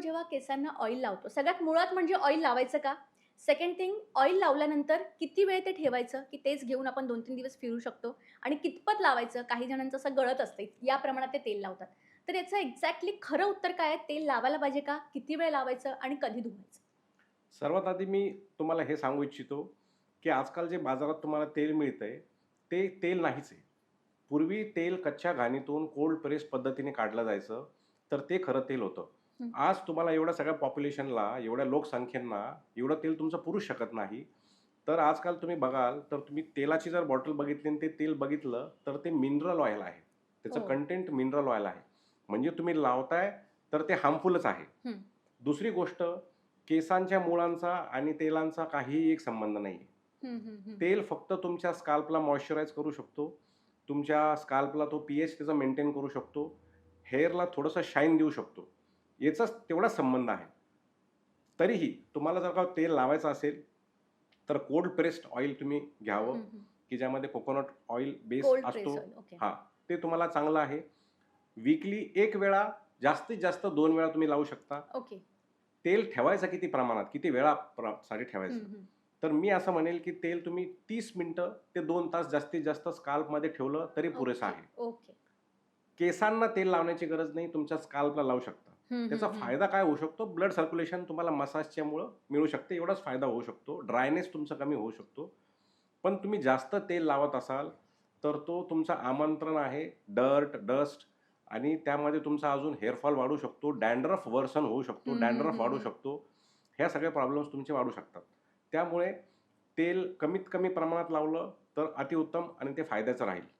आपण जेव्हा केसांना ऑइल लावतो, सगळ्यात मुळात म्हणजे ऑइल लावायचं का? सेकंड थिंग ऑइल लावल्यानंतर किती वेळ ते ठेवायचं, की तेच घेऊन आपण 2-3 दिवस फिरू शकतो आणि कितपत लावायचं? काही जणांचं असं गळत असतं, या प्रमाणात ते तेल लावतात. तर याचं एक्झॅक्टली खरं उत्तर काय आहे? तेल लावायला पाहिजे का? किती वेळ लावायचं आणि कधी धुवायचं? सर्वात आधी मी तुम्हाला हे सांगू इच्छितो, की आजकाल जे बाजारात तुम्हाला तेल मिळतंय, ते तेल नाहीच आहे. पूर्वी तेल कच्च्या घाणीतून कोल्ड प्रेस पद्धतीने काढलं जायचं, तर ते खरं तेल होतं. हं. आज तुम्हाला एवढ्या सगळ्या पॉप्युलेशनला, एवढ्या लोकसंख्येना एवढं तेल तुमचं पुरूच शकत नाही. तर आजकाल तुम्ही बघाल, तर तुम्ही तेलाची जर बॉटल बघितली आणि ते तेल बघितलं, तर ते मिनरल ऑइल आहे. त्याचं हो. कंटेंट मिनरल ऑइल आहे. म्हणजे तुम्ही लावताय, तर ते हार्मफुलच आहे. हं. दुसरी गोष्ट, केसांच्या मुळांचा आणि तेलांचा काहीही एक संबंध नाही आहे. हं, हं, हं. तेल फक्त तुमच्या स्काल्पला मॉइश्चराइज करू शकतो. तुमच्या स्काल्पला तो पी-एच त्याचा मेंटेन करू शकतो. हेअरला थोडंसं शाईन देऊ शकतो. याचाच तेवढाच संबंध आहे. तरीही तुम्हाला जर का तेल लावायचं असेल, तर कोल्ड प्रेस्ड ऑइल तुम्ही घ्यावं, हं, हं. की ज्यामध्ये कोकोनट ऑइल बेस कोल्ड असतो. Press oil. ओके. हां, ते तुम्हाला चांगलं आहे. वीकली 1 वेळा, जास्तीत जास्त 2 वेळा तुम्ही लावू शकता. ओके. तेल ठेवायचं किती प्रमाणात, किती वेळा साठी हं, ठेवायचं? हं. तर मी असं म्हणेल, की तेल तुम्ही 30 मिनिटं ते 2 तास जास्तीत जास्त स्काल्पमध्ये ठेवलं तरी पुरेसं ओके, आहे. ओके. केसांना तेल लावण्याची गरज नाही, तुमच्या स्काल्पला लावू शकता. हं, त्याचा हं, हं. फायदा काय होऊ शकतो? ब्लड सर्क्युलेशन तुम्हाला मसाजच्यामुळं मिळू शकते, एवढाच फायदा होऊ शकतो. ड्रायनेस तुमचा कमी होऊ शकतो. पण तुम्ही जास्त तेल लावत असाल, तर तो तुमचं आमंत्रण आहे डर्ट, डस्ट आणि त्यामध्ये तुमचा अजून हेअर फॉल वाढू शकतो, डॅन्ड्रफ वर्सन होऊ शकतो, हं, हं, डॅन्ड्रफ हं, वाढू हं. शकतो. ह्या सगळ्या प्रॉब्लेम्स तुमचे वाढू शकतात. त्यामुळे तेल कमीत कमी प्रमाणात लावलं तर अतिउत्तम आणि ते फायद्याचं राहील.